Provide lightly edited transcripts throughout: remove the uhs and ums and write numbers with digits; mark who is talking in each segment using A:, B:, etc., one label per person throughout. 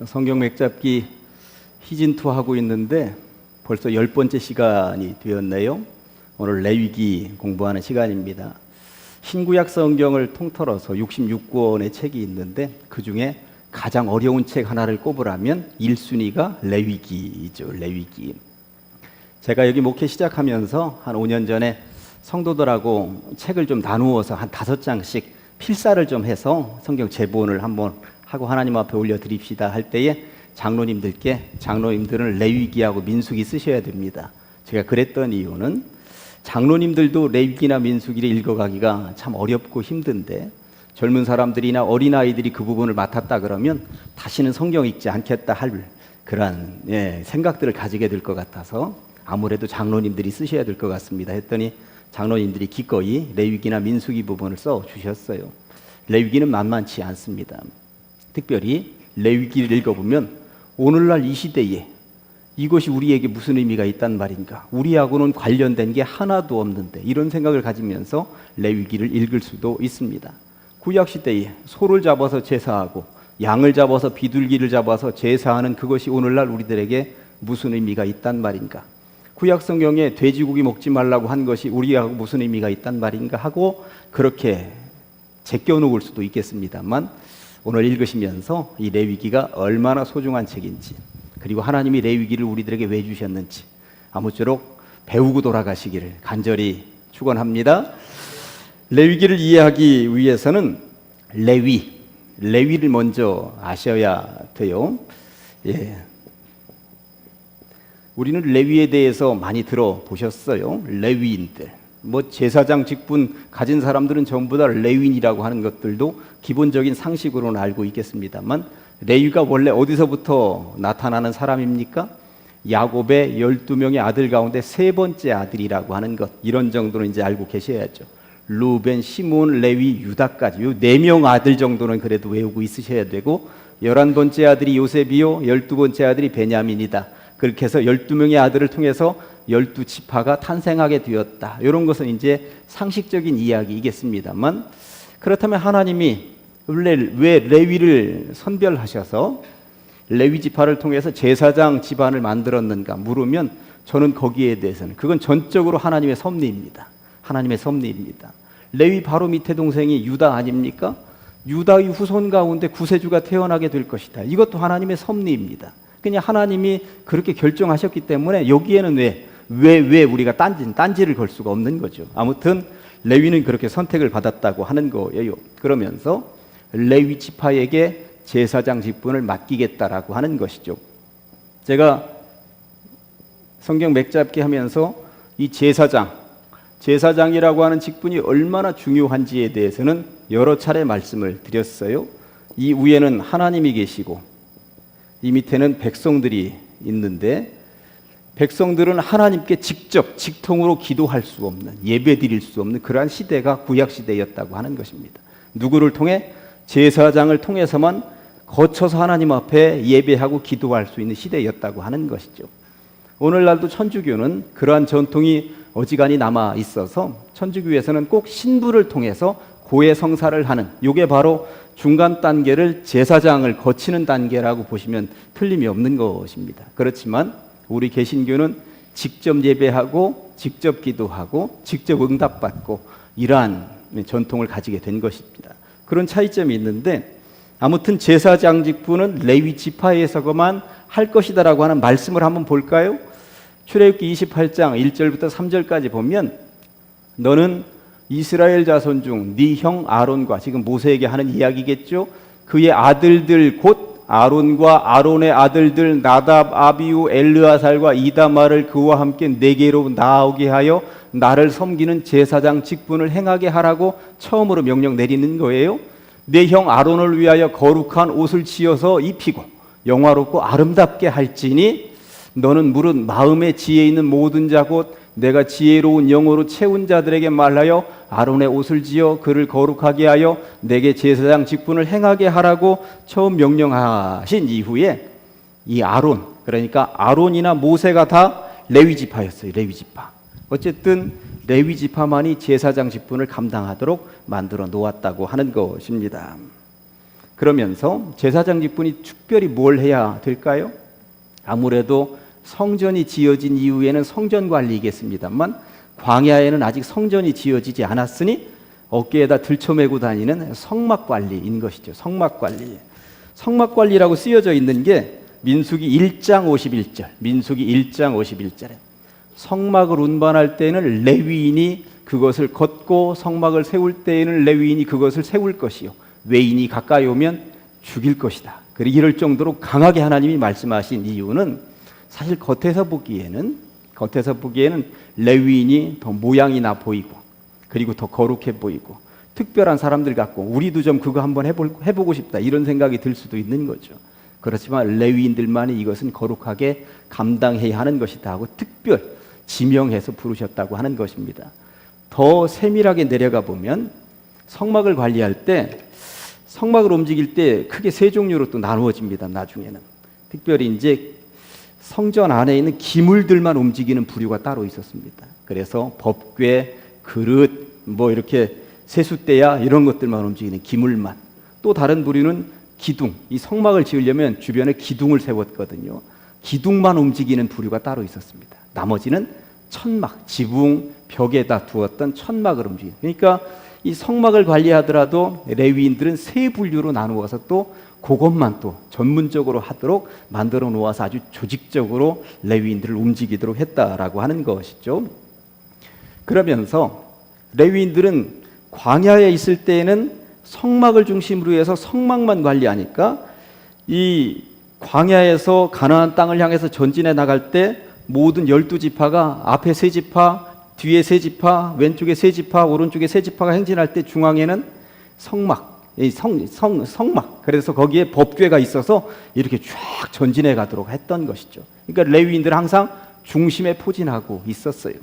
A: 성경 맥잡기 시즌2 하고 있는데 벌써 10번째 시간이 되었네요. 오늘 레위기 공부하는 시간입니다. 신구약 성경을 통틀어서 66권의 책이 있는데 그 중에 가장 어려운 책 하나를 꼽으라면 1순위가 레위기이죠. 레위기. 제가 여기 목회 시작하면서 한 5년 전에 성도들하고 책을 좀 나누어서 한 5장씩 필사를 좀 해서 성경 제본을 한번 하고 하나님 앞에 올려드립시다 할 때에 장로님들은 레위기하고 민수기 쓰셔야 됩니다. 제가 그랬던 이유는 장로님들도 레위기나 민수기를 읽어가기가 참 어렵고 힘든데 젊은 사람들이나 어린아이들이 그 부분을 맡았다 그러면 다시는 성경 읽지 않겠다 할 그런 생각들을 가지게 될 것 같아서 아무래도 장로님들이 쓰셔야 될 것 같습니다 했더니 장로님들이 기꺼이 레위기나 민수기 부분을 써주셨어요. 레위기는 만만치 않습니다. 특별히 레위기를 읽어보면 오늘날 이 시대에 이것이 우리에게 무슨 의미가 있단 말인가, 우리하고는 관련된 게 하나도 없는데, 이런 생각을 가지면서 레위기를 읽을 수도 있습니다. 구약시대에 소를 잡아서 제사하고 양을 잡아서 비둘기를 잡아서 제사하는 그것이 오늘날 우리들에게 무슨 의미가 있단 말인가, 구약성경에 돼지고기 먹지 말라고 한 것이 우리하고 무슨 의미가 있단 말인가 하고 그렇게 제껴놓을 수도 있겠습니다만, 오늘 읽으시면서 이 레위기가 얼마나 소중한 책인지, 그리고 하나님이 레위기를 우리들에게 왜 주셨는지 아무쪼록 배우고 돌아가시기를 간절히 축원합니다. 레위기를 이해하기 위해서는 레위를 먼저 아셔야 돼요. 우리는 레위에 대해서 많이 들어보셨어요. 레위인들, 제사장 직분 가진 사람들은 전부 다 레위인이라고 하는 것들도 기본적인 상식으로는 알고 있겠습니다만, 레위가 원래 어디서부터 나타나는 사람입니까? 야곱의 12명의 아들 가운데 세 번째 아들이라고 하는 것, 이런 정도는 이제 알고 계셔야죠. 루벤, 시몬, 레위, 유다까지 요 4명 아들 정도는 그래도 외우고 있으셔야 되고, 11번째 아들이 요셉이요 12번째 아들이 베냐민이다. 그렇게 해서 12명의 아들을 통해서 12지파가 탄생하게 되었다. 이런 것은 이제 상식적인 이야기이겠습니다만, 그렇다면 하나님이 왜 레위를 선별하셔서 레위 지파를 통해서 제사장 집안을 만들었는가 물으면, 저는 거기에 대해서는 그건 전적으로 하나님의 섭리입니다. 하나님의 섭리입니다. 레위 바로 밑에 동생이 유다 아닙니까? 유다의 후손 가운데 구세주가 태어나게 될 것이다. 이것도 하나님의 섭리입니다. 그냥 하나님이 그렇게 결정하셨기 때문에 여기에는 왜 우리가 딴지를 걸 수가 없는 거죠. 아무튼 레위는 그렇게 선택을 받았다고 하는 거예요. 그러면서 레위 지파에게 제사장 직분을 맡기겠다라고 하는 것이죠. 제가 성경 맥잡기 하면서 이 제사장이라고 하는 직분이 얼마나 중요한지에 대해서는 여러 차례 말씀을 드렸어요. 이 위에는 하나님이 계시고 이 밑에는 백성들이 있는데, 백성들은 하나님께 직접 직통으로 기도할 수 없는, 예배 드릴 수 없는 그러한 시대가 구약시대였다고 하는 것입니다. 누구를 통해? 제사장을 통해서만 거쳐서 하나님 앞에 예배하고 기도할 수 있는 시대였다고 하는 것이죠. 오늘날도 천주교는 그러한 전통이 어지간히 남아 있어서 천주교에서는 꼭 신부를 통해서 고해 성사를 하는, 이게 바로 중간 단계를 제사장을 거치는 단계라고 보시면 틀림이 없는 것입니다. 그렇지만 우리 개신교는 직접 예배하고 직접 기도하고 직접 응답받고 이러한 전통을 가지게 된 것입니다. 그런 차이점이 있는데, 아무튼 제사장 직분은 레위 지파에서만 할 것이다라고 하는 말씀을 한번 볼까요? 출애굽기 28장 1절부터 3절까지 보면, 너는 이스라엘 자손 중 네 형 아론과, 지금 모세에게 하는 이야기겠죠, 그의 아들들 곧 아론과 아론의 아들들 나답, 아비우, 엘르아살과 이다말을 그와 함께 내게로 나오게 하여 나를 섬기는 제사장 직분을 행하게 하라고 처음으로 명령 내리는 거예요. 내 형 아론을 위하여 거룩한 옷을 지어서 입히고 영화롭고 아름답게 할지니, 너는 무릇 마음에 지혜 있는 모든 자 곧 내가 지혜로운 영으로 채운 자들에게 말하여 아론의 옷을 지어 그를 거룩하게 하여 내게 제사장 직분을 행하게 하라고 처음 명령하신 이후에, 이 아론, 그러니까 아론이나 모세가 다 레위 지파였어요. 레위 지파. 어쨌든 레위 지파만이 제사장 직분을 감당하도록 만들어 놓았다고 하는 것입니다. 그러면서 제사장 직분이 특별히 뭘 해야 될까요? 아무래도 성전이 지어진 이후에는 성전 관리이겠습니다만 광야에는 아직 성전이 지어지지 않았으니 어깨에다 들쳐매고 다니는 성막 관리인 것이죠. 성막 관리. 성막 관리라고 쓰여져 있는 게 민수기 1장 51절. 민수기 1장 51절에 성막을 운반할 때에는 레위인이 그것을 걷고 성막을 세울 때에는 레위인이 그것을 세울 것이요 외인이 가까이 오면 죽일 것이다. 그리고 이럴 정도로 강하게 하나님이 말씀하신 이유는 사실 겉에서 보기에는 레위인이 더 모양이 나 보이고 그리고 더 거룩해 보이고 특별한 사람들 같고 우리도 좀 그거 한번 해보고 싶다 이런 생각이 들 수도 있는 거죠. 그렇지만 레위인들만이 이것은 거룩하게 감당해야 하는 것이다 하고 특별 지명해서 부르셨다고 하는 것입니다. 더 세밀하게 내려가 보면 성막을 관리할 때 성막을 움직일 때 크게 세 종류로 또 나누어집니다. 나중에는 특별히 이제 성전 안에 있는 기물들만 움직이는 부류가 따로 있었습니다. 그래서 법궤, 그릇, 뭐 이렇게 세숫대야 이런 것들만 움직이는 기물만. 또 다른 부류는 기둥. 이 성막을 지으려면 주변에 기둥을 세웠거든요. 기둥만 움직이는 부류가 따로 있었습니다. 나머지는 천막, 지붕 벽에다 두었던 천막을 움직이는. 그러니까 이 성막을 관리하더라도 레위인들은 세 분류로 나누어서 또 그것만 또 전문적으로 하도록 만들어 놓아서 아주 조직적으로 레위인들을 움직이도록 했다라고 하는 것이죠. 그러면서 레위인들은 광야에 있을 때에는 성막을 중심으로 해서 성막만 관리하니까 이 광야에서 가나안 땅을 향해서 전진해 나갈 때 모든 12지파가 앞에 3지파, 뒤에 3지파, 왼쪽에 3지파, 오른쪽에 3지파가 행진할 때 중앙에는 성막, 성막. 그래서 거기에 법궤가 있어서 이렇게 쫙 전진해 가도록 했던 것이죠. 그러니까 레위인들은 항상 중심에 포진하고 있었어요.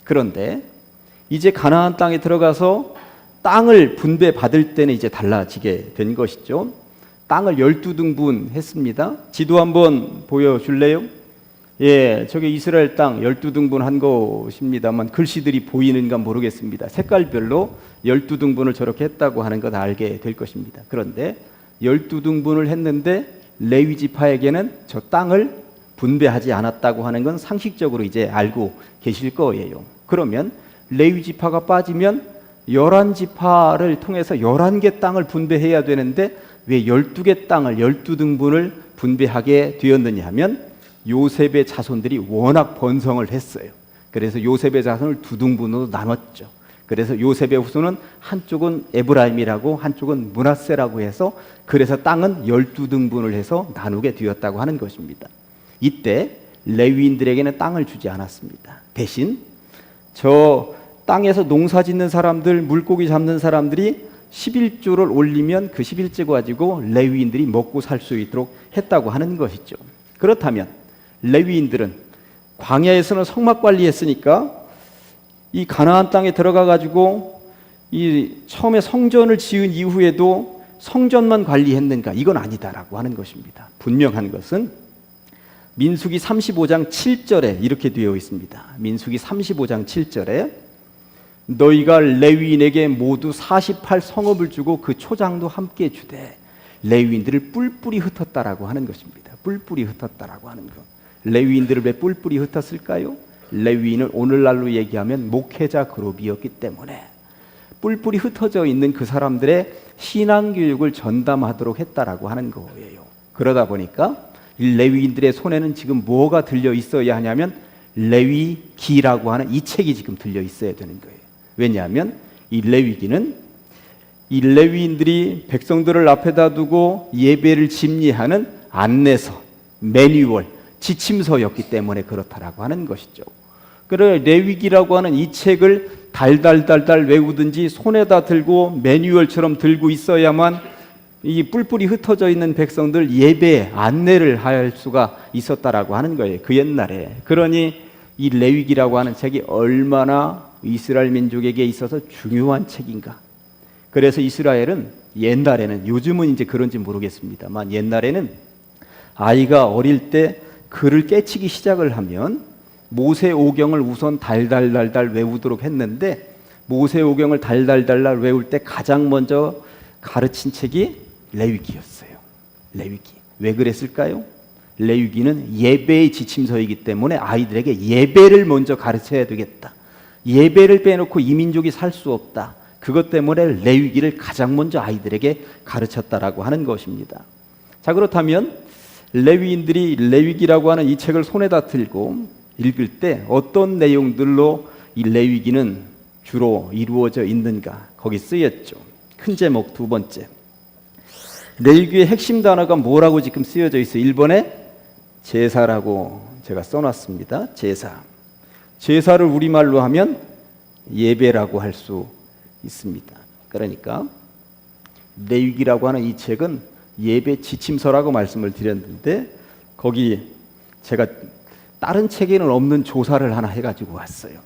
A: 그런데 이제 가나안 땅에 들어가서 땅을 분배받을 때는 이제 달라지게 된 것이죠. 땅을 12등분 했습니다. 지도 한번 보여줄래요? 예, 저게 이스라엘 땅 12등분 한 것입니다만 글씨들이 보이는가 모르겠습니다. 색깔별로 12등분을 저렇게 했다고 하는 것 알게 될 것입니다. 그런데 12등분을 했는데 레위 지파에게는 저 땅을 분배하지 않았다고 하는 건 상식적으로 이제 알고 계실 거예요. 그러면 레위 지파가 빠지면 11지파를 통해서 11개 땅을 분배해야 되는데 왜 12개 땅을 12등분을 분배하게 되었느냐 하면 요셉의 자손들이 워낙 번성을 했어요. 그래서 요셉의 자손을 2등분으로 나눴죠. 그래서 요셉의 후손은 한쪽은 에브라임이라고 한쪽은 므낫세라고 해서 그래서 땅은 12등분을 해서 나누게 되었다고 하는 것입니다. 이때 레위인들에게는 땅을 주지 않았습니다. 대신 저 땅에서 농사 짓는 사람들, 물고기 잡는 사람들이 11조를 올리면 그 11조 가지고 레위인들이 먹고 살 수 있도록 했다고 하는 것이죠. 그렇다면 레위인들은 광야에서는 성막 관리했으니까 이 가나안 땅에 들어가 가지고 이 처음에 성전을 지은 이후에도 성전만 관리했는가? 이건 아니다라고 하는 것입니다. 분명한 것은 민수기 35장 7절에 이렇게 되어 있습니다. 민수기 35장 7절에 너희가 레위인에게 모두 48성읍을 주고 그 초장도 함께 주되 레위인들을 뿔뿔이 흩었다라고 하는 것입니다. 뿔뿔이 흩었다라고 하는 것. 레위인들을 왜 뿔뿔이 흩었을까요? 레위인은 오늘날로 얘기하면 목회자 그룹이었기 때문에 뿔뿔이 흩어져 있는 그 사람들의 신앙교육을 전담하도록 했다라고 하는 거예요. 그러다 보니까 이 레위인들의 손에는 지금 뭐가 들려 있어야 하냐면 레위기라고 하는 이 책이 지금 들려 있어야 되는 거예요. 왜냐하면 이 레위기는 이 레위인들이 백성들을 앞에다 두고 예배를 집리하는 안내서, 매뉴얼, 지침서였기 때문에 그렇다라고 하는 것이죠. 그래 레위기라고 하는 이 책을 달달달달 외우든지 손에다 들고 매뉴얼처럼 들고 있어야만 이 뿔뿔이 흩어져 있는 백성들 예배 안내를 할 수가 있었다라고 하는 거예요. 그 옛날에. 그러니 이 레위기라고 하는 책이 얼마나 이스라엘 민족에게 있어서 중요한 책인가. 그래서 이스라엘은 옛날에는, 요즘은 이제 그런지 모르겠습니다만 옛날에는 아이가 어릴 때 글을 깨치기 시작을 하면 모세오경을 우선 달달달달 외우도록 했는데 모세오경을 달달달달 외울 때 가장 먼저 가르친 책이 레위기였어요. 레위기. 왜 그랬을까요? 레위기는 예배의 지침서이기 때문에 아이들에게 예배를 먼저 가르쳐야 되겠다. 예배를 빼놓고 이 민족이 살 수 없다. 그것 때문에 레위기를 가장 먼저 아이들에게 가르쳤다라고 하는 것입니다. 자, 그렇다면 레위인들이 레위기라고 하는 이 책을 손에다 들고 읽을 때 어떤 내용들로 이 레위기는 주로 이루어져 있는가? 거기 쓰였죠. 큰 제목 두 번째. 레위기의 핵심 단어가 뭐라고 지금 쓰여져 있어요? 1번에 제사라고 제가 써놨습니다. 제사. 제사를 우리말로 하면 예배라고 할 수 있습니다. 그러니까 레위기라고 하는 이 책은 예배 지침서라고 말씀을 드렸는데 거기 제가 다른 책에는 없는 조사를 하나 해가지고 왔어요.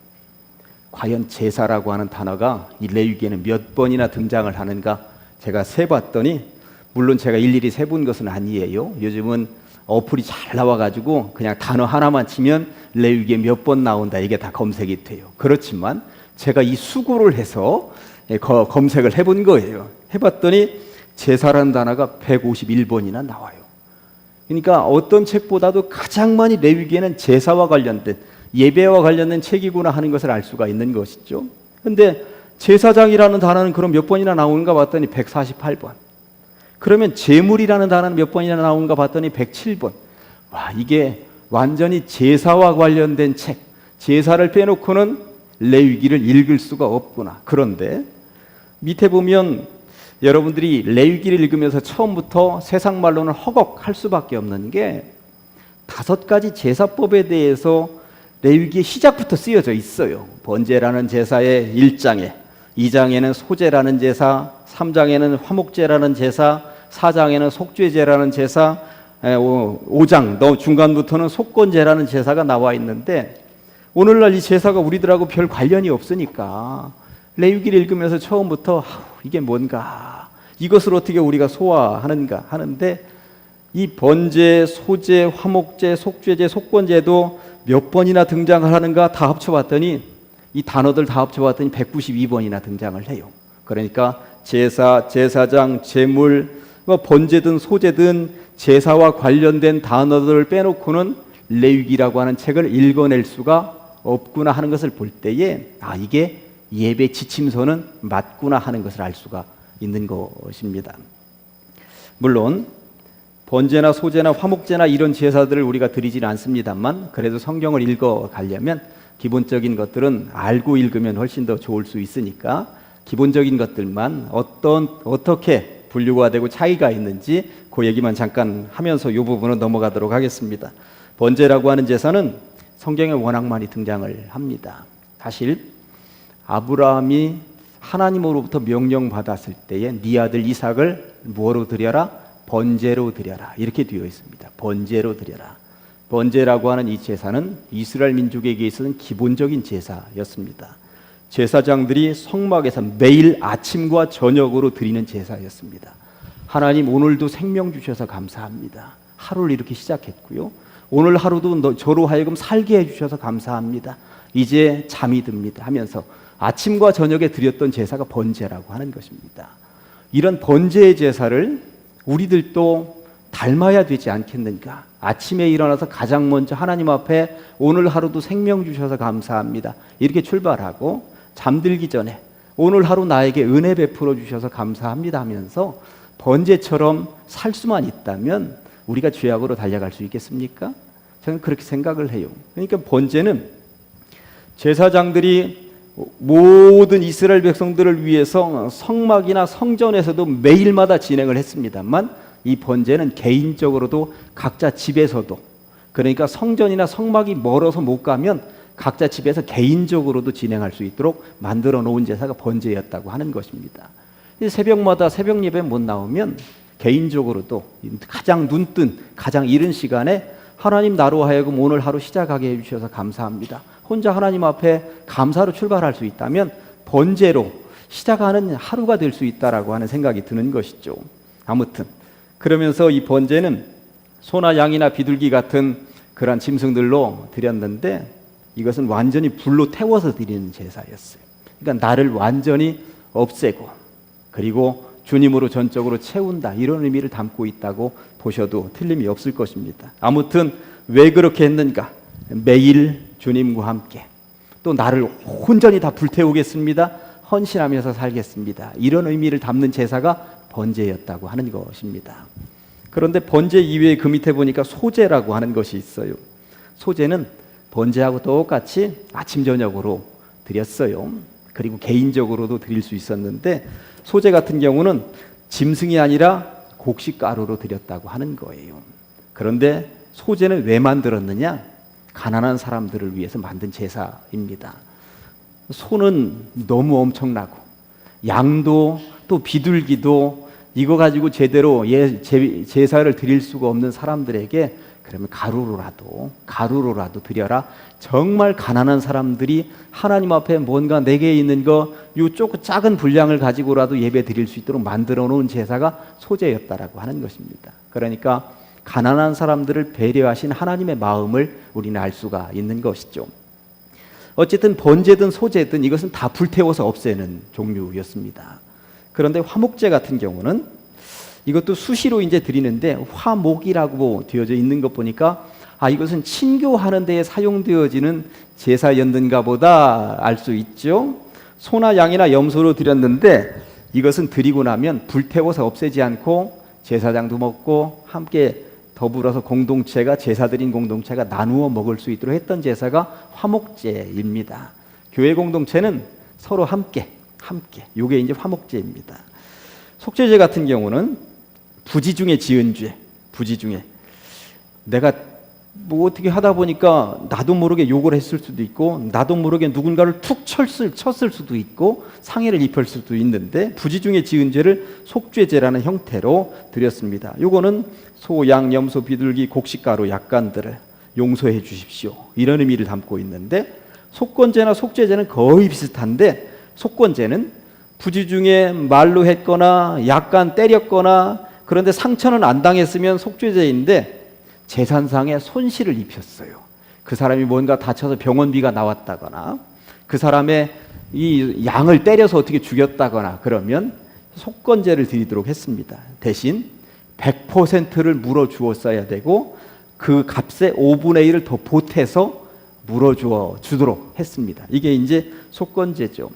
A: 과연 제사라고 하는 단어가 이 레위기에는 몇 번이나 등장을 하는가 제가 세봤더니 물론 제가 일일이 세본 것은 아니에요. 요즘은 어플이 잘 나와가지고 그냥 단어 하나만 치면 레위기에 몇 번 나온다 이게 다 검색이 돼요. 그렇지만 제가 이 수고를 해서 검색을 해본 거예요. 해봤더니 제사라는 단어가 151번이나 나와요. 그러니까 어떤 책보다도 가장 많이 레위기에는 제사와 관련된 예배와 관련된 책이구나 하는 것을 알 수가 있는 것이죠. 그런데 제사장이라는 단어는 그럼 몇 번이나 나오는가 봤더니 148번. 그러면 제물이라는 단어는 몇 번이나 나오는가 봤더니 107번. 와, 이게 완전히 제사와 관련된 책, 제사를 빼놓고는 레위기를 읽을 수가 없구나. 그런데 밑에 보면 여러분들이 레위기를 읽으면서 처음부터 세상 말로는 허걱할 수밖에 없는 게 5가지 제사법에 대해서 레위기의 시작부터 쓰여져 있어요. 번제라는 제사의 1장에, 2장에는 소제라는 제사, 3장에는 화목제라는 제사, 4장에는 속죄제라는 제사, 5장 너 중간부터는 속건제라는 제사가 나와 있는데 오늘날 이 제사가 우리들하고 별 관련이 없으니까 레위기를 읽으면서 처음부터 이게 뭔가 이것을 어떻게 우리가 소화하는가 하는데 이 번제, 소제, 화목제, 속죄제, 속건제도 몇 번이나 등장을 하는가 다 합쳐봤더니 이 단어들 다 합쳐봤더니 192번이나 등장을 해요. 그러니까 제사, 제사장, 제물, 번제든 소제든 제사와 관련된 단어들을 빼놓고는 레위기라고 하는 책을 읽어낼 수가 없구나 하는 것을 볼 때에 이게 예배 지침서는 맞구나 하는 것을 알 수가 있는 것입니다. 물론 번제나 소제나 화목제나 이런 제사들을 우리가 드리지는 않습니다만 그래도 성경을 읽어가려면 기본적인 것들은 알고 읽으면 훨씬 더 좋을 수 있으니까 기본적인 것들만 어떻게 분류가 되고 차이가 있는지 그 얘기만 잠깐 하면서 이 부분은 넘어가도록 하겠습니다. 번제라고 하는 제사는 성경에 워낙 많이 등장을 합니다. 사실 아브라함이 하나님으로부터 명령받았을 때에 네 아들 이삭을 뭐로 드려라? 번제로 드려라. 이렇게 되어 있습니다. 번제로 드려라. 번제라고 하는 이 제사는 이스라엘 민족에게 있어서는 기본적인 제사였습니다. 제사장들이 성막에서 매일 아침과 저녁으로 드리는 제사였습니다. 하나님 오늘도 생명 주셔서 감사합니다. 하루를 이렇게 시작했고요. 오늘 하루도 저로 하여금 살게 해주셔서 감사합니다. 이제 잠이 듭니다 하면서 아침과 저녁에 드렸던 제사가 번제라고 하는 것입니다. 이런 번제의 제사를 우리들도 닮아야 되지 않겠는가? 아침에 일어나서 가장 먼저 하나님 앞에 오늘 하루도 생명 주셔서 감사합니다. 이렇게 출발하고 잠들기 전에 오늘 하루 나에게 은혜 베풀어 주셔서 감사합니다 하면서 번제처럼 살 수만 있다면 우리가 죄악으로 달려갈 수 있겠습니까? 저는 그렇게 생각을 해요. 그러니까 번제는 제사장들이 모든 이스라엘 백성들을 위해서 성막이나 성전에서도 매일마다 진행을 했습니다만 이 번제는 개인적으로도 각자 집에서도 그러니까 성전이나 성막이 멀어서 못 가면 각자 집에서 개인적으로도 진행할 수 있도록 만들어 놓은 제사가 번제였다고 하는 것입니다. 새벽마다 새벽 예배 못 나오면 개인적으로도 가장 눈뜬 가장 이른 시간에 하나님 나로 하여금 오늘 하루 시작하게 해주셔서 감사합니다. 혼자 하나님 앞에 감사로 출발할 수 있다면 번제로 시작하는 하루가 될 수 있다라고 하는 생각이 드는 것이죠. 아무튼 그러면서 이 번제는 소나 양이나 비둘기 같은 그런 짐승들로 드렸는데 이것은 완전히 불로 태워서 드리는 제사였어요. 그러니까 나를 완전히 없애고 그리고 주님으로 전적으로 채운다, 이런 의미를 담고 있다고 보셔도 틀림이 없을 것입니다. 아무튼 왜 그렇게 했는가? 매일 주님과 함께, 또 나를 온전히 다 불태우겠습니다, 헌신하면서 살겠습니다, 이런 의미를 담는 제사가 번제였다고 하는 것입니다. 그런데 번제 이외에 그 밑에 보니까 소제라고 하는 것이 있어요. 소제는 번제하고 똑같이 아침 저녁으로 드렸어요. 그리고 개인적으로도 드릴 수 있었는데, 소제 같은 경우는 짐승이 아니라 곡식가루로 드렸다고 하는 거예요. 그런데 소제는 왜 만들었느냐? 가난한 사람들을 위해서 만든 제사입니다. 소는 너무 엄청나고, 양도 또 비둘기도 이거 가지고 제대로 제사를 드릴 수가 없는 사람들에게 그러면 가루로라도 드려라. 정말 가난한 사람들이 하나님 앞에 뭔가 내게 있는 거 요쪽 작은 분량을 가지고라도 예배 드릴 수 있도록 만들어 놓은 제사가 소제였다라고 하는 것입니다. 그러니까 가난한 사람들을 배려하신 하나님의 마음을 우리는 알 수가 있는 것이죠. 어쨌든 번제든 소제든 이것은 다 불태워서 없애는 종류였습니다. 그런데 화목제 같은 경우는 이것도 수시로 이제 드리는데, 화목이라고 되어져 있는 것 보니까 이것은 친교하는 데에 사용되어지는 제사였는가 보다 알 수 있죠. 소나 양이나 염소로 드렸는데 이것은 드리고 나면 불태워서 없애지 않고 제사장도 먹고 함께 더불어서 공동체가, 제사 드린 공동체가 나누어 먹을 수 있도록 했던 제사가 화목제입니다. 교회 공동체는 서로 함께 이게 이제 화목제입니다. 속죄제 같은 경우는 부지 중에 지은 죄, 부지 중에 내가 뭐 어떻게 하다 보니까 나도 모르게 욕을 했을 수도 있고, 나도 모르게 누군가를 툭 쳤을 수도 있고, 상해를 입혔을 수도 있는데, 부지 중에 지은 죄를 속죄제라는 형태로 드렸습니다. 요거는 소, 양, 염소, 비둘기, 곡식가루, 약간들을 용서해 주십시오, 이런 의미를 담고 있는데, 속건제나 속죄제는 거의 비슷한데, 속건제는 부지 중에 말로 했거나 약간 때렸거나, 그런데 상처는 안 당했으면 속죄제인데 재산상의 손실을 입혔어요. 그 사람이 뭔가 다쳐서 병원비가 나왔다거나, 그 사람의 이 양을 때려서 어떻게 죽였다거나 그러면 속건제를 드리도록 했습니다. 대신 100%를 물어주었어야 되고, 그 값의 5분의 1을 더 보태서 물어주도록 했습니다. 이게 이제 속건제죠.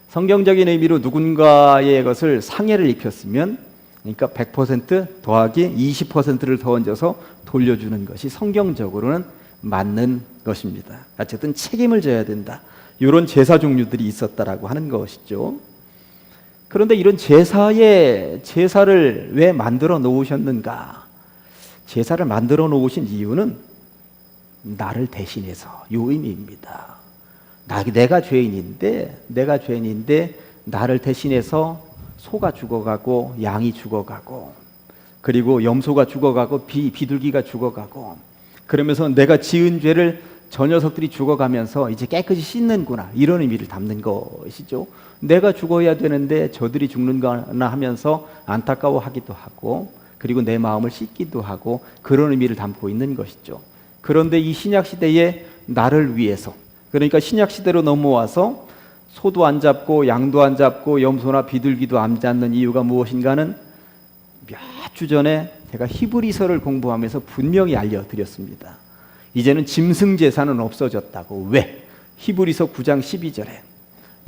A: 성경적인 의미로 누군가의 것을 상해를 입혔으면, 그러니까 100% 더하기 20%를 더 얹어서 돌려주는 것이 성경적으로는 맞는 것입니다. 어쨌든 책임을 져야 된다, 이런 제사 종류들이 있었다라고 하는 것이죠. 그런데 이런 제사를 왜 만들어 놓으셨는가? 제사를 만들어 놓으신 이유는 나를 대신해서, 이 의미입니다. 내가 죄인인데 나를 대신해서 소가 죽어가고, 양이 죽어가고, 그리고 염소가 죽어가고, 비둘기가 죽어가고, 그러면서 내가 지은 죄를 저 녀석들이 죽어가면서 이제 깨끗이 씻는구나, 이런 의미를 담는 것이죠. 내가 죽어야 되는데 저들이 죽는구나 하면서 안타까워하기도 하고, 그리고 내 마음을 씻기도 하고, 그런 의미를 담고 있는 것이죠. 그런데 이 신약시대에 나를 위해서, 그러니까 신약시대로 넘어와서 소도 안 잡고 양도 안 잡고 염소나 비둘기도 안 잡는 이유가 무엇인가는 몇 주 전에 제가 히브리서를 공부하면서 분명히 알려드렸습니다. 이제는 짐승 제사는 없어졌다고. 왜? 히브리서 9장 12절에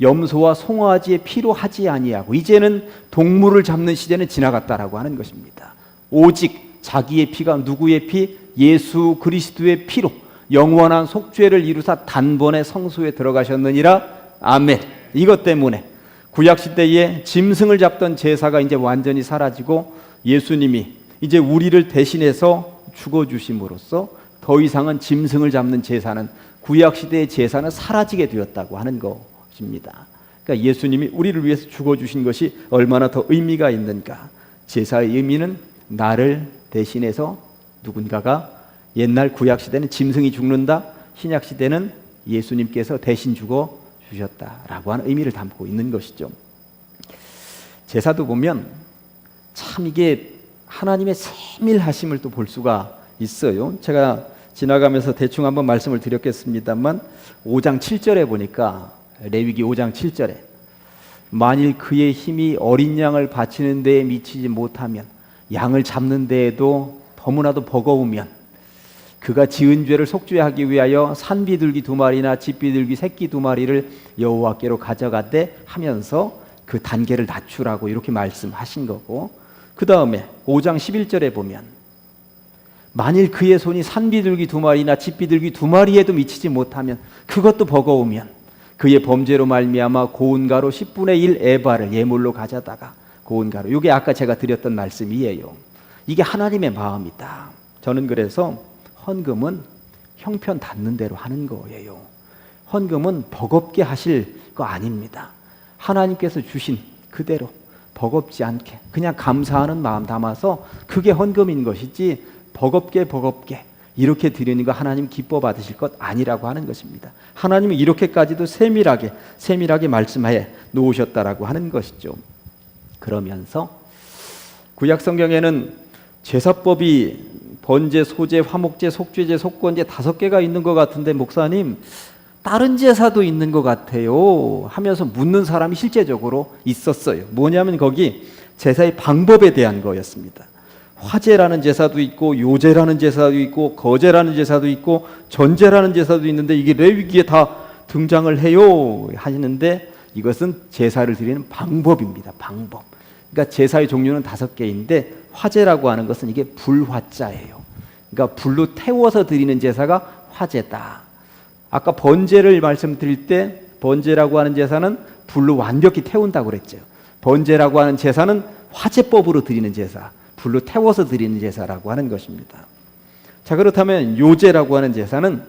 A: 염소와 송아지의 피로 하지 아니하고, 이제는 동물을 잡는 시대는 지나갔다라고 하는 것입니다. 오직 자기의 피가, 누구의 피? 예수 그리스도의 피로 영원한 속죄를 이루사 단번에 성소에 들어가셨느니라. 아멘. 이것 때문에 구약시대에 짐승을 잡던 제사가 이제 완전히 사라지고, 예수님이 이제 우리를 대신해서 죽어주심으로써 더 이상은 짐승을 잡는 제사는, 구약시대의 제사는 사라지게 되었다고 하는 것입니다. 그러니까 예수님이 우리를 위해서 죽어주신 것이 얼마나 더 의미가 있는가. 제사의 의미는 나를 대신해서 누군가가, 옛날 구약시대는 짐승이 죽는다, 신약시대는 예수님께서 대신 죽어 주셨다라고 하는 의미를 담고 있는 것이죠. 제사도 보면 참 이게 하나님의 세밀하심을 또 볼 수가 있어요. 제가 지나가면서 대충 한번 말씀을 드렸겠습니다만, 5장 7절에 보니까, 레위기 5장 7절에 만일 그의 힘이 어린 양을 바치는 데에 미치지 못하면, 양을 잡는 데에도 너무나도 버거우면, 그가 지은 죄를 속죄하기 위하여 산비둘기 2마리나 집비둘기 새끼 2마리를 여호와께로 가져가되 하면서 그 단계를 낮추라고 이렇게 말씀하신 거고, 그 다음에 5장 11절에 보면 만일 그의 손이 산비둘기 2마리나 집비둘기 2마리에도 미치지 못하면, 그것도 버거우면 그의 범죄로 말미암아 고운 가루 10분의 1 에바를 예물로 가져다가, 고운 가루, 이게 아까 제가 드렸던 말씀이에요. 이게 하나님의 마음이다. 저는 그래서 헌금은 형편 닿는 대로 하는 거예요. 헌금은 버겁게 하실 거 아닙니다. 하나님께서 주신 그대로 버겁지 않게 그냥 감사하는 마음 담아서, 그게 헌금인 것이지 버겁게 이렇게 드리는 거 하나님 기뻐 받으실 것 아니라고 하는 것입니다. 하나님은 이렇게까지도 세밀하게 말씀하여 놓으셨다라고 하는 것이죠. 그러면서 구약 성경에는 제사법이 번제, 소제, 화목제, 속죄제, 속건제 5개가 있는 것 같은데, 목사님 다른 제사도 있는 것 같아요 하면서 묻는 사람이 실제적으로 있었어요. 뭐냐면 거기 제사의 방법에 대한 거였습니다. 화제라는 제사도 있고, 요제라는 제사도 있고, 거제라는 제사도 있고, 전제라는 제사도 있는데, 이게 레위기에 다 등장을 해요 하시는데, 이것은 제사를 드리는 방법입니다. 방법. 그러니까 제사의 종류는 5개인데, 화제라고 하는 것은 이게 불화자예요. 그러니까 불로 태워서 드리는 제사가 화제다. 아까 번제를 말씀드릴 때, 번제라고 하는 제사는 불로 완벽히 태운다고 그랬죠. 번제라고 하는 제사는 화제법으로 드리는 제사, 불로 태워서 드리는 제사라고 하는 것입니다. 자, 그렇다면 요제라고 하는 제사는,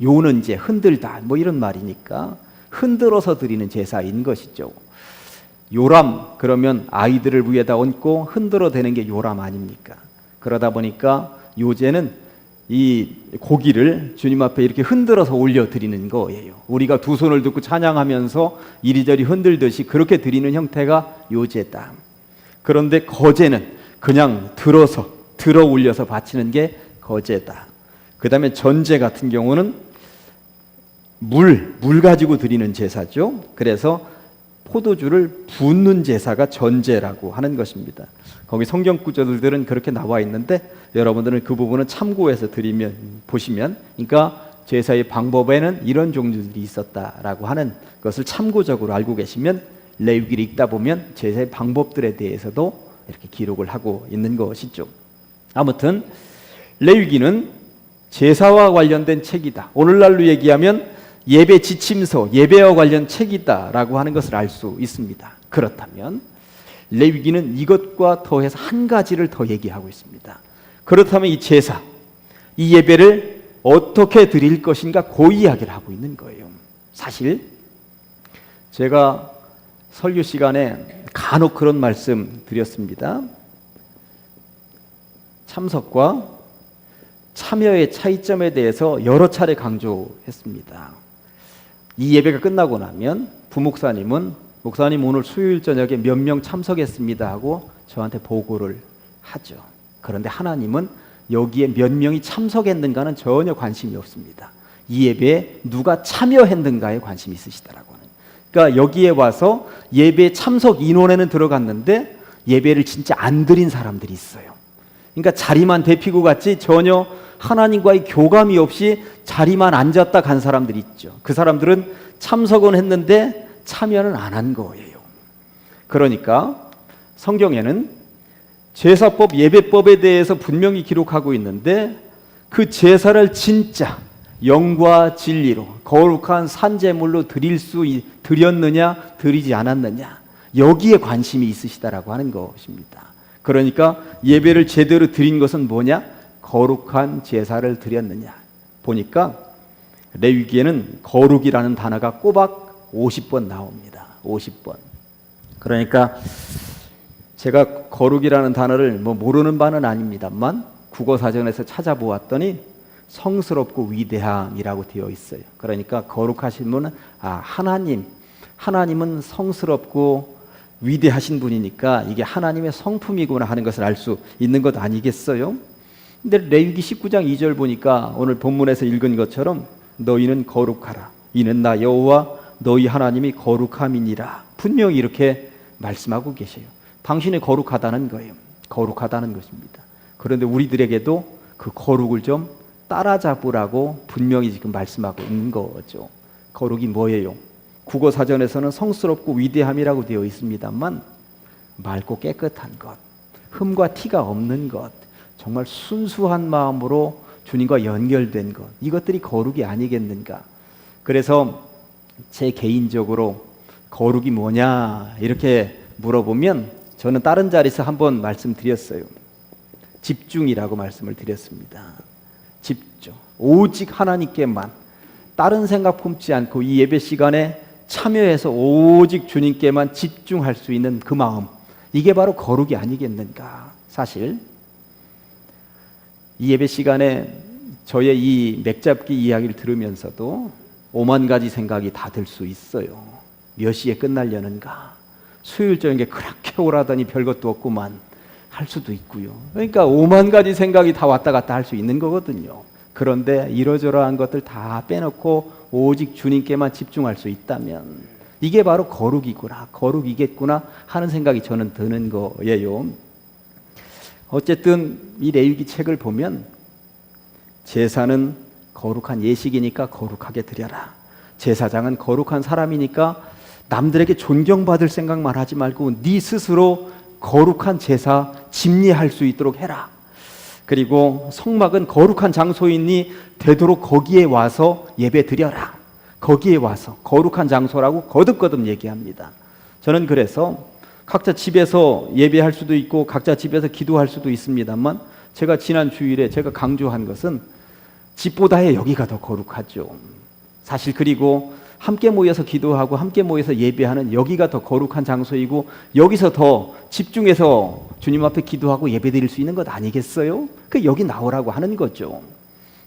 A: 요는 이제 흔들다 뭐 이런 말이니까 흔들어서 드리는 제사인 것이죠. 요람, 그러면 아이들을 위에다 얹고 흔들어 대는 게 요람 아닙니까? 그러다 보니까 요제는 이 고기를 주님 앞에 이렇게 흔들어서 올려드리는 거예요. 우리가 2 손을 듣고 찬양하면서 이리저리 흔들듯이 그렇게 드리는 형태가 요제다. 그런데 거제는 그냥 들어 올려서 바치는 게 거제다. 그 다음에 전제 같은 경우는 물 가지고 드리는 제사죠. 그래서 포도주를 붓는 제사가 전제라고 하는 것입니다. 거기 성경 구절들은 그렇게 나와 있는데, 여러분들은 그 부분은 참고해서 보시면, 그러니까 제사의 방법에는 이런 종류들이 있었다라고 하는 것을 참고적으로 알고 계시면, 레위기를 읽다 보면 제사의 방법들에 대해서도 이렇게 기록을 하고 있는 것이죠. 아무튼 레위기는 제사와 관련된 책이다. 오늘날로 얘기하면 예배 지침서, 예배와 관련 책이다라고 하는 것을 알 수 있습니다. 그렇다면 레위기는 이것과 더해서 한 가지를 더 얘기하고 있습니다. 그렇다면 이 제사, 이 예배를 어떻게 드릴 것인가, 그 이야기를 하고 있는 거예요. 사실 제가 설교 시간에 간혹 그런 말씀 드렸습니다. 참석과 참여의 차이점에 대해서 여러 차례 강조했습니다. 이 예배가 끝나고 나면 부목사님은, 목사님 오늘 수요일 저녁에 몇 명 참석했습니다 하고 저한테 보고를 하죠. 그런데 하나님은 여기에 몇 명이 참석했는가는 전혀 관심이 없습니다. 이 예배에 누가 참여했는가에 관심이 있으시더라고요. 그러니까 여기에 와서 예배 참석 인원에는 들어갔는데 예배를 진짜 안 드린 사람들이 있어요. 그러니까 자리만 데피고 갔지 전혀 하나님과의 교감이 없이 자리만 앉았다 간 사람들이 있죠. 그 사람들은 참석은 했는데 참여는 안 한 거예요. 그러니까 성경에는 제사법, 예배법에 대해서 분명히 기록하고 있는데, 그 제사를 진짜 영과 진리로 거룩한 산제물로 드렸느냐 드리지 않았느냐, 여기에 관심이 있으시다라고 하는 것입니다. 그러니까 예배를 제대로 드린 것은 뭐냐? 거룩한 제사를 드렸느냐. 보니까 레위기에는 거룩이라는 단어가 꼬박 50번 나옵니다. 50번. 그러니까 제가 거룩이라는 단어를 모르는 바는 아닙니다만 국어사전에서 찾아보았더니 성스럽고 위대함이라고 되어 있어요. 그러니까 거룩하신 분은 하나님은 성스럽고 위대하신 분이니까 이게 하나님의 성품이구나 하는 것을 알 수 있는 것 아니겠어요? 근데 레위기 19장 2절 보니까 오늘 본문에서 읽은 것처럼 너희는 거룩하라. 이는 나 여호와 너희 하나님이 거룩함이니라. 분명히 이렇게 말씀하고 계세요. 당신이 거룩하다는 거예요. 거룩하다는 것입니다. 그런데 우리들에게도 그 거룩을 좀 따라잡으라고 분명히 지금 말씀하고 있는 거죠. 거룩이 뭐예요? 국어사전에서는 성스럽고 위대함이라고 되어 있습니다만 맑고 깨끗한 것, 흠과 티가 없는 것, 정말 순수한 마음으로 주님과 연결된 것, 이것들이 거룩이 아니겠는가. 그래서 제 개인적으로 거룩이 뭐냐 이렇게 물어보면 저는 다른 자리에서 한번 말씀드렸어요. 집중이라고 말씀을 드렸습니다. 집중, 오직 하나님께만, 다른 생각 품지 않고 이 예배 시간에 참여해서 오직 주님께만 집중할 수 있는 그 마음, 이게 바로 거룩이 아니겠는가. 사실 이 예배 시간에 저의 이 맥잡기 이야기를 들으면서도 5만 가지 생각이 다 들 수 있어요. 몇 시에 끝나려는가, 수요일 저녁에 그렇게 오라더니 별것도 없구만 할 수도 있고요. 그러니까 5만 가지 생각이 다 왔다 갔다 할 수 있는 거거든요. 그런데 이러저러한 것들 다 빼놓고 오직 주님께만 집중할 수 있다면 이게 바로 거룩이구나, 거룩이겠구나 하는 생각이 저는 드는 거예요. 어쨌든 이 레위기 책을 보면 제사는 거룩한 예식이니까 거룩하게 드려라. 제사장은 거룩한 사람이니까 남들에게 존경받을 생각만 하지 말고 네 스스로 거룩한 제사 집례할 수 있도록 해라. 그리고 성막은 거룩한 장소이니 되도록 거기에 와서 예배 드려라. 거기에 와서 거룩한 장소라고 거듭거듭 얘기합니다. 저는 그래서 각자 집에서 예배할 수도 있고 각자 집에서 기도할 수도 있습니다만 제가 지난 주일에 제가 강조한 것은 집보다야 여기가 더 거룩하죠. 사실 그리고 함께 모여서 기도하고 함께 모여서 예배하는 여기가 더 거룩한 장소이고 여기서 더 집중해서 주님 앞에 기도하고 예배드릴 수 있는 것 아니겠어요? 그 여기 나오라고 하는 거죠.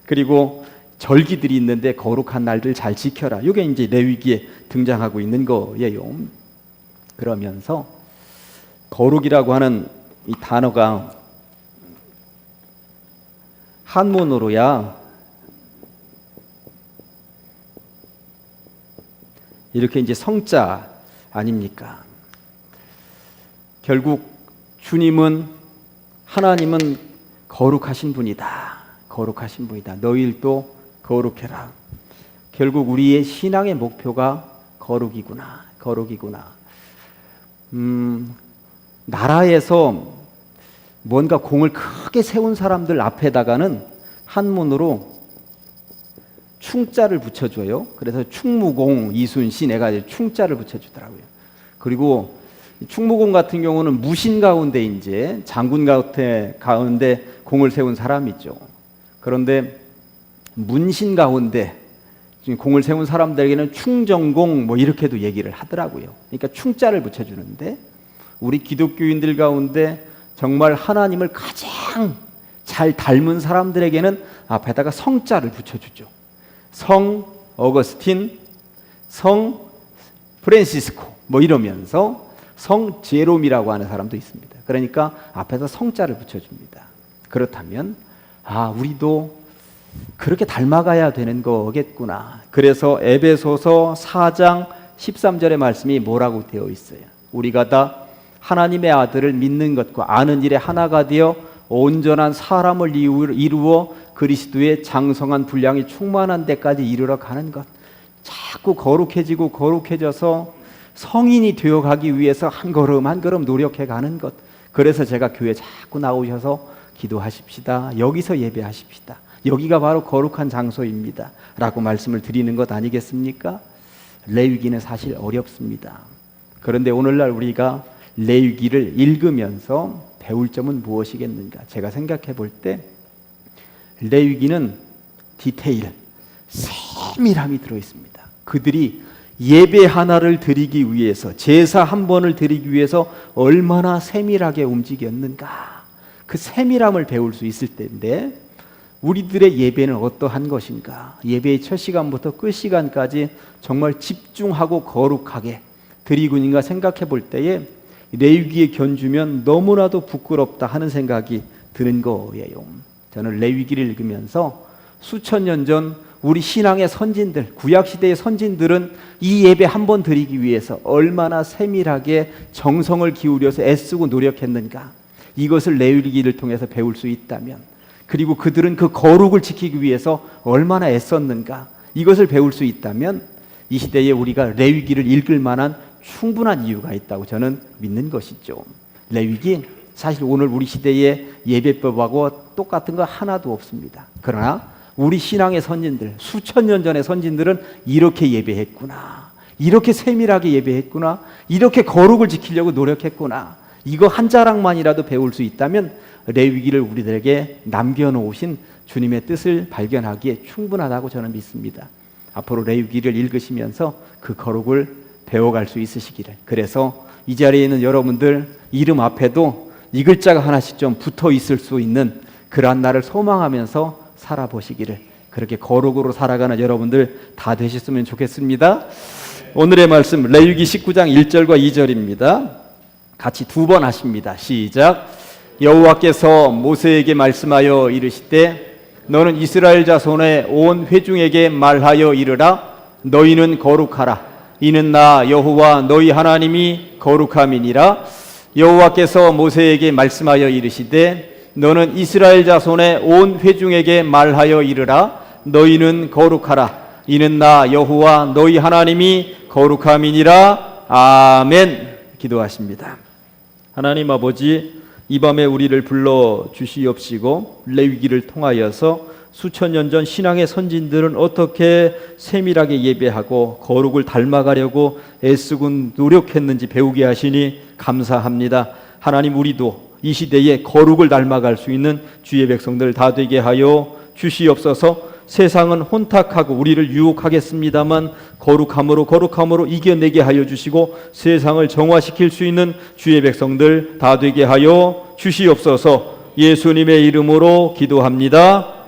A: 그리고 절기들이 있는데 거룩한 날들 잘 지켜라. 이게 이제 레위기에 등장하고 있는 거예요. 그러면서 거룩이라고 하는 이 단어가 한문으로야 이렇게 이제 성자 아닙니까? 결국 주님은, 하나님은 거룩하신 분이다. 거룩하신 분이다. 너희들도 거룩해라. 결국 우리의 신앙의 목표가 거룩이구나. 거룩이구나. 나라에서 뭔가 공을 크게 세운 사람들 앞에다가는 한문으로 충자를 붙여줘요. 그래서 충무공, 이순신 애가 충자를 붙여주더라고요. 그리고 충무공 같은 경우는 무신 가운데 이제 장군 가운데 공을 세운 사람이죠. 그런데 문신 가운데 공을 세운 사람들에게는 충정공 뭐 이렇게도 얘기를 하더라고요. 그러니까 충자를 붙여주는데 우리 기독교인들 가운데 정말 하나님을 가장 잘 닮은 사람들에게는 앞에다가 성자를 붙여주죠. 성 어거스틴, 성 프란시스코 뭐 이러면서 성 제롬이라고 하는 사람도 있습니다. 그러니까 앞에서 성자를 붙여줍니다. 그렇다면 우리도 그렇게 닮아가야 되는 거겠구나. 그래서 에베소서 4장 13절의 말씀이 뭐라고 되어 있어요? 우리가 다 하나님의 아들을 믿는 것과 아는 일에 하나가 되어 온전한 사람을 이루어 그리스도의 장성한 분량이 충만한 데까지 이르러 가는 것. 자꾸 거룩해지고 거룩해져서 성인이 되어가기 위해서 한 걸음 한 걸음 노력해 가는 것. 그래서 제가 교회 자꾸 나오셔서 기도하십시다. 여기서 예배하십시다. 여기가 바로 거룩한 장소입니다. 라고 말씀을 드리는 것 아니겠습니까? 레위기는 사실 어렵습니다. 그런데 오늘날 우리가 레위기를 읽으면서 배울 점은 무엇이겠는가? 제가 생각해 볼 때 레위기는 디테일, 세밀함이 들어있습니다. 그들이 예배 하나를 드리기 위해서, 제사 한 번을 드리기 위해서 얼마나 세밀하게 움직였는가. 그 세밀함을 배울 수 있을 텐데 우리들의 예배는 어떠한 것인가? 예배의 첫 시간부터 끝 시간까지 정말 집중하고 거룩하게 드리고 있는가 생각해 볼 때에 레위기에 견주면 너무나도 부끄럽다 하는 생각이 드는 거예요. 저는 레위기를 읽으면서 수천 년 전 우리 신앙의 선진들, 구약시대의 선진들은 이 예배 한 번 드리기 위해서 얼마나 세밀하게 정성을 기울여서 애쓰고 노력했는가, 이것을 레위기를 통해서 배울 수 있다면, 그리고 그들은 그 거룩을 지키기 위해서 얼마나 애썼는가, 이것을 배울 수 있다면 이 시대에 우리가 레위기를 읽을 만한 충분한 이유가 있다고 저는 믿는 것이죠. 레위기, 사실 오늘 우리 시대의 예배법하고 똑같은 거 하나도 없습니다. 그러나 우리 신앙의 선진들, 수천 년 전의 선진들은 이렇게 예배했구나, 이렇게 세밀하게 예배했구나, 이렇게 거룩을 지키려고 노력했구나, 이거 한 자락만이라도 배울 수 있다면 레위기를 우리들에게 남겨놓으신 주님의 뜻을 발견하기에 충분하다고 저는 믿습니다. 앞으로 레위기를 읽으시면서 그 거룩을 배워갈 수 있으시기를, 그래서 이 자리에 있는 여러분들 이름 앞에도 이 글자가 하나씩 좀 붙어 있을 수 있는 그러한 날을 소망하면서 살아보시기를, 그렇게 거룩으로 살아가는 여러분들 다 되셨으면 좋겠습니다. 오늘의 말씀 레위기 19장 1절과 2절입니다. 같이 두 번 하십니다. 시작. 여호와께서 모세에게 말씀하여 이르시되 너는 이스라엘 자손의 온 회중에게 말하여 이르라. 너희는 거룩하라. 이는 나 여호와 너희 하나님이 거룩함이니라. 여호와께서 모세에게 말씀하여 이르시되 너는 이스라엘 자손의 온 회중에게 말하여 이르라. 너희는 거룩하라. 이는 나 여호와 너희 하나님이 거룩함이니라. 아멘. 기도하십니다. 하나님 아버지, 이 밤에 우리를 불러 주시옵시고 레위기를 통하여서 수천 년 전 신앙의 선진들은 어떻게 세밀하게 예배하고 거룩을 닮아가려고 애쓰고 노력했는지 배우게 하시니 감사합니다. 하나님, 우리도 이 시대에 거룩을 닮아갈 수 있는 주의 백성들 다 되게 하여 주시옵소서. 세상은 혼탁하고 우리를 유혹하겠습니다만 거룩함으로 이겨내게 하여 주시고 세상을 정화시킬 수 있는 주의 백성들 다 되게 하여 주시옵소서. 예수님의 이름으로 기도합니다.